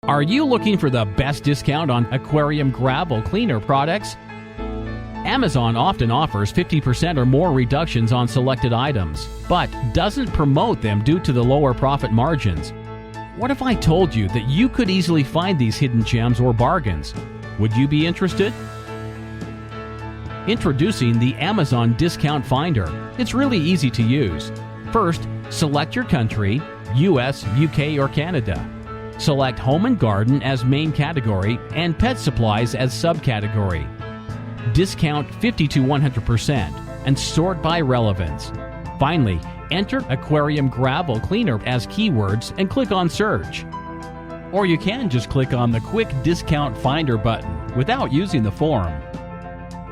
Are you looking for the best discount on aquarium gravel cleaner products? Amazon often offers 50% or more reductions on selected items, but doesn't promote them due to the lower profit margins. What if I told you that you could easily find these hidden gems or bargains? Would you be interested? Introducing the Amazon Discount Finder. It's really easy to use. First, select your country, US, UK, or Canada. Select Home and Garden as main category and Pet Supplies as subcategory. Discount 50 to 100% and sort by relevance. Finally, enter Aquarium Gravel Cleaner as keywords and click on Search. Or you can just click on the Quick Discount Finder button without using the form.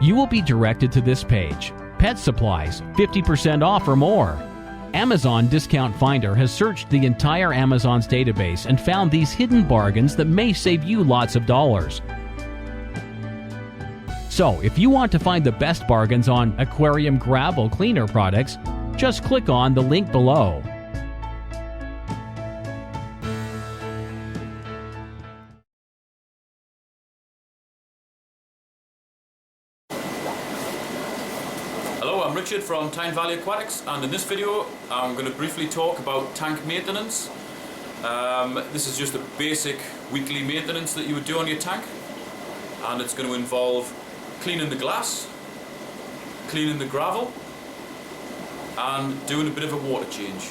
You will be directed to this page. Pet Supplies, 50% off or more. Amazon Discount Finder has searched the entire Amazon's database and found these hidden bargains that may save you lots of dollars. So, if you want to find the best bargains on aquarium gravel cleaner products, just click on the link below. Hello, I'm Richard from Tyne Valley Aquatics, and in this video I'm going to briefly talk about tank maintenance. This is just a basic weekly maintenance that you would do on your tank, and it's going to involve cleaning the glass, cleaning the gravel, and doing a bit of a water change.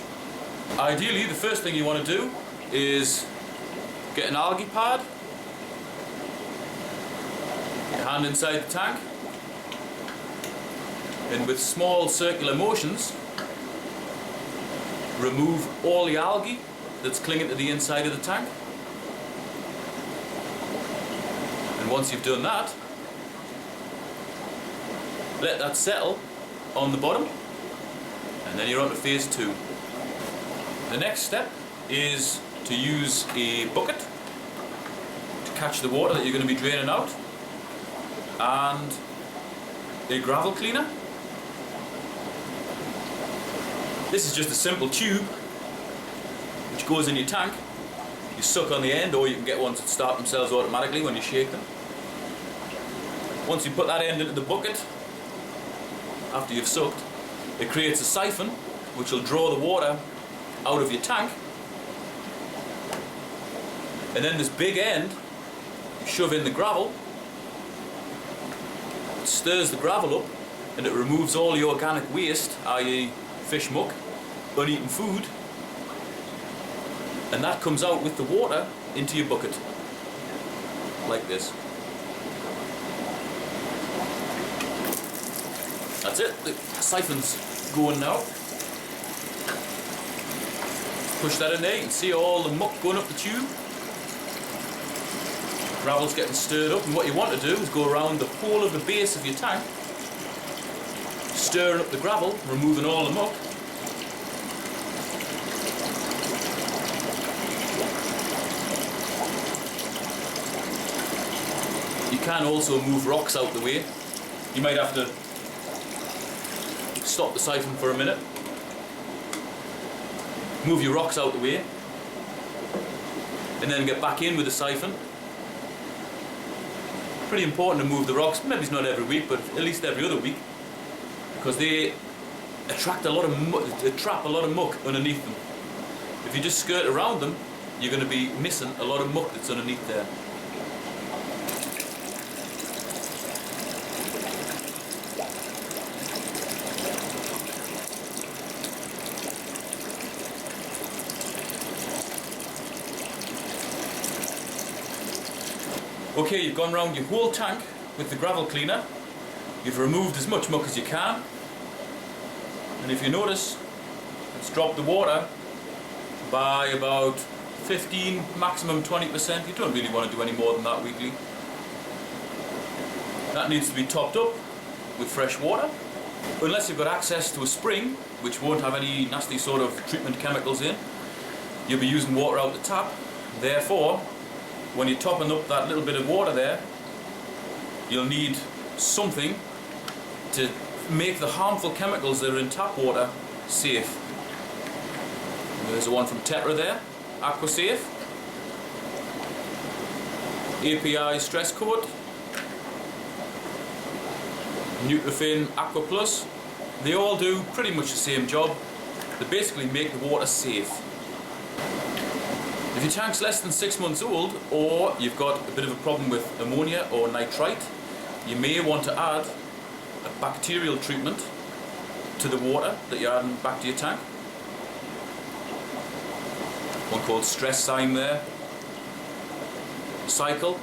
Ideally, the first thing you want to do is get an algae pad, your hand inside the tank, and with small circular motions remove all the algae that's clinging to the inside of the tank. And once you've done that, let that settle on the bottom, and then you're on to phase 2. The next step is to use a bucket to catch the water that you're going to be draining out, and a gravel cleaner. This is just a simple tube which goes in your tank. You suck on the end, or you can get ones that start themselves automatically when you shake them. Once you put that end into the bucket, after you've sucked, it creates a siphon which will draw the water out of your tank. And then this big end, you shove in the gravel, it stirs the gravel up, and it removes all the organic waste, i.e. fish muck, uneaten food, and that comes out with the water into your bucket, like this. That's it, the siphon's going now. Push that in there, you can see all the muck going up the tube. Gravel's getting stirred up, and what you want to do is go around the whole of the base of your tank, stirring up the gravel, removing all the muck. You can also move rocks out the way. You might have to stop the siphon for a minute, move your rocks out the way, and then get back in with the siphon. Pretty important to move the rocks, maybe it's not every week, but at least every other week, because they attract a lot of muck, they trap a lot of muck underneath them. If you just skirt around them, you're going to be missing a lot of muck that's underneath there. Okay, you've gone around your whole tank with the gravel cleaner. You've removed as much muck as you can, and if you notice, it's dropped the water by about 15, maximum 20%. You don't really want to do any more than that weekly. That needs to be topped up with fresh water. Unless you've got access to a spring, which won't have any nasty sort of treatment chemicals in, you'll be using water out the tap. Therefore, when you're topping up that little bit of water there, you'll need something to make the harmful chemicals that are in tap water safe. There's the one from Tetra there, AquaSafe. API stress coat, Nutrifin Aqua Plus. They all do pretty much the same job. They basically make the water safe. If your tank's less than 6 months old, or you've got a bit of a problem with ammonia or nitrite, you may want to add a bacterial treatment to the water that you're adding back to your tank. One called Stress Zyme there, Cycle,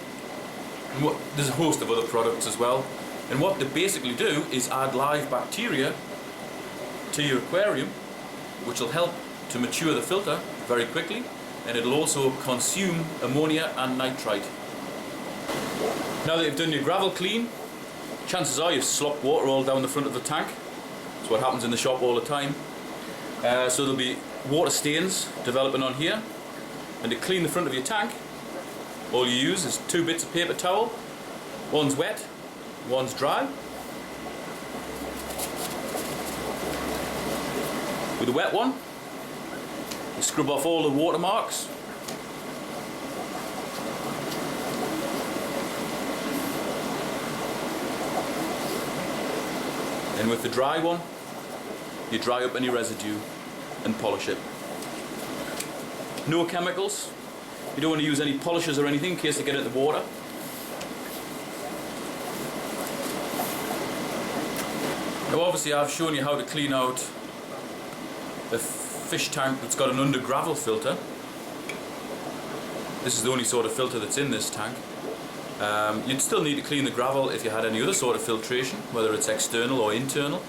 and there's a host of other products as well. And what they basically do is add live bacteria to your aquarium, which will help to mature the filter very quickly, and it'll also consume ammonia and nitrite. Now that you've done your gravel clean, chances are you've slopped water all down the front of the tank. That's what happens in the shop all the time. So there'll be water stains developing on here, and to clean the front of your tank, all you use is 2 bits of paper towel. One's wet, one's dry. With the wet one, you scrub off all the watermarks. And with the dry one, you dry up any residue and polish it. No chemicals. You don't want to use any polishers or anything in case they get into the water. Now obviously I've shown you how to clean out a fish tank that's got an under gravel filter. This is the only sort of filter that's in this tank. You'd still need to clean the gravel if you had any other sort of filtration, whether it's external or internal.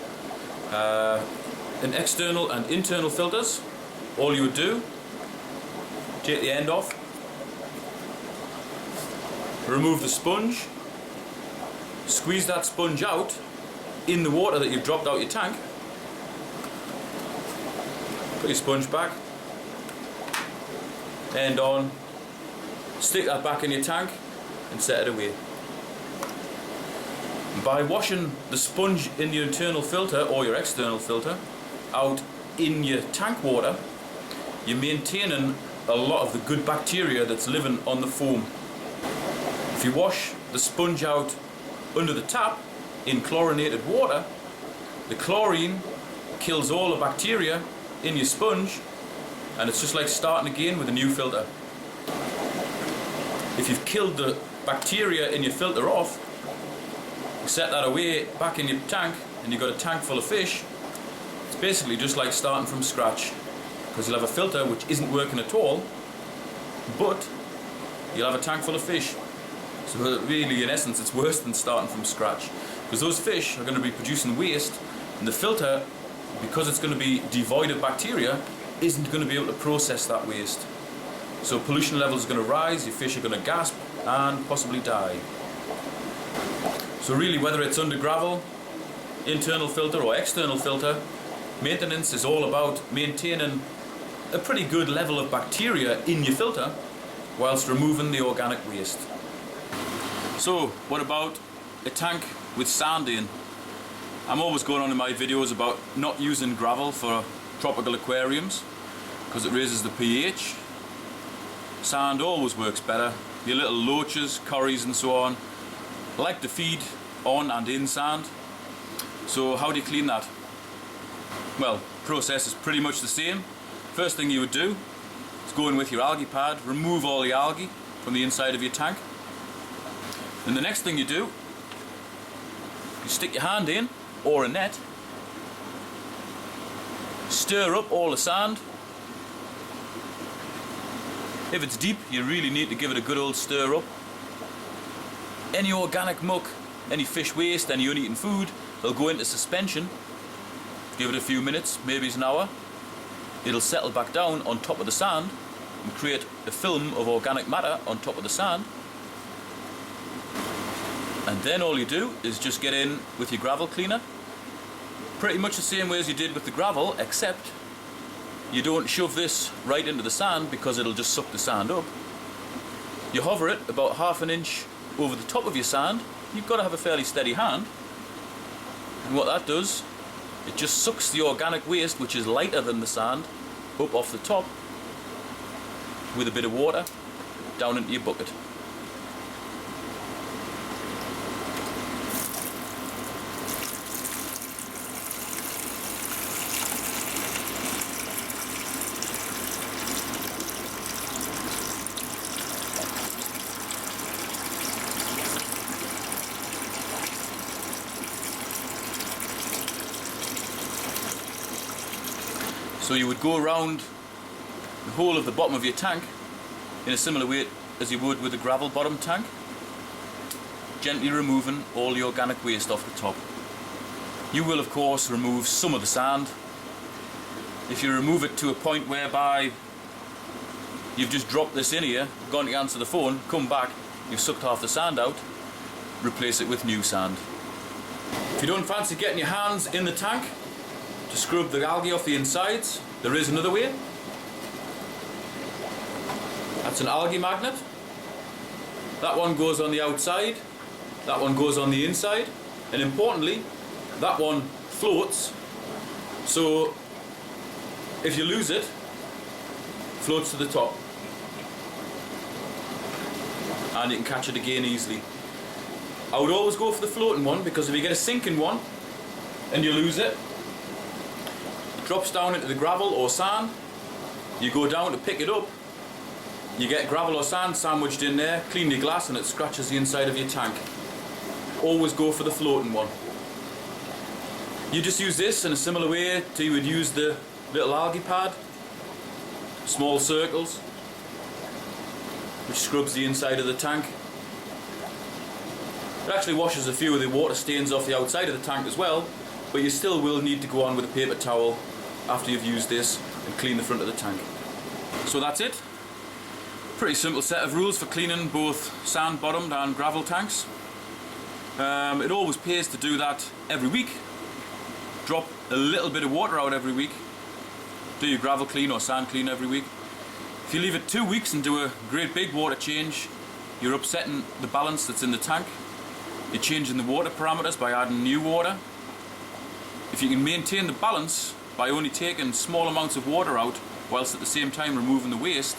In external and internal filters, all you would do, take the end off, remove the sponge, squeeze that sponge out in the water that you've dropped out your tank, put your sponge back, end on, stick that back in your tank and set it away. By washing the sponge in your internal filter or your external filter out in your tank water, you're maintaining a lot of the good bacteria that's living on the foam. If you wash the sponge out under the tap in chlorinated water, the chlorine kills all the bacteria in your sponge, and it's just like starting again with a new filter. If you've killed the bacteria in your filter off, you set that away back in your tank, and you've got a tank full of fish, it's basically just like starting from scratch, because you'll have a filter which isn't working at all, but you'll have a tank full of fish. So really, in essence, it's worse than starting from scratch, because those fish are going to be producing waste, and the filter, because it's going to be devoid of bacteria, isn't going to be able to process that waste. So pollution levels are going to rise, your fish are going to gasp and possibly die. So really, whether it's under gravel, internal filter or external filter, maintenance is all about maintaining a pretty good level of bacteria in your filter whilst removing the organic waste. So what about a tank with sand in? I'm always going on in my videos about not using gravel for tropical aquariums because it raises the pH. Sand always works better. Your little loaches, curries and so on like to feed on and in sand. So how do you clean that? Well, process is pretty much the same. First thing you would do is go in with your algae pad, remove all the algae from the inside of your tank. Then the next thing you do, you stick your hand in, or a net, stir up all the sand. If it's deep, you really need to give it a good old stir up. Any organic muck, any fish waste, any uneaten food, they'll go into suspension. Give it a few minutes, maybe an hour. It'll settle back down on top of the sand and create a film of organic matter on top of the sand. And then all you do is just get in with your gravel cleaner. Pretty much the same way as you did with the gravel, except you don't shove this right into the sand because it'll just suck the sand up. You hover it about ½ an inch over the top of your sand. You've got to have a fairly steady hand. And what that does, it just sucks the organic waste, which is lighter than the sand, up off the top with a bit of water down into your bucket. So you would go around the whole of the bottom of your tank in a similar way as you would with a gravel bottom tank, gently removing all the organic waste off the top. You will of course remove some of the sand. If you remove it to a point whereby you've just dropped this in here, gone to answer the phone, come back, you've sucked half the sand out, replace it with new sand. If you don't fancy getting your hands in the tank to scrub the algae off the insides, there is another way. That's an algae magnet. That one goes on the outside, that one goes on the inside, and importantly, that one floats, so if you lose it, floats to the top. And you can catch it again easily. I would always go for the floating one, because if you get a sinking one and you lose it, it drops down into the gravel or sand, you go down to pick it up, you get gravel or sand sandwiched in there, clean your glass and it scratches the inside of your tank. Always go for the floating one. You just use this in a similar way to you would use the little algae pad, small circles, which scrubs the inside of the tank. It actually washes a few of the water stains off the outside of the tank as well, but you still will need to go on with a paper towel after you've used this and clean the front of the tank. So that's it. Pretty simple set of rules for cleaning both sand bottomed and gravel tanks. It always pays to do that every week. Drop a little bit of water out every week. Do your gravel clean or sand clean every week. If you leave it 2 weeks and do a great big water change, you're upsetting the balance that's in the tank. You're changing the water parameters by adding new water. If you can maintain the balance by only taking small amounts of water out whilst at the same time removing the waste,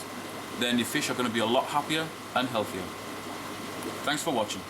then your fish are going to be a lot happier and healthier. Thanks for watching.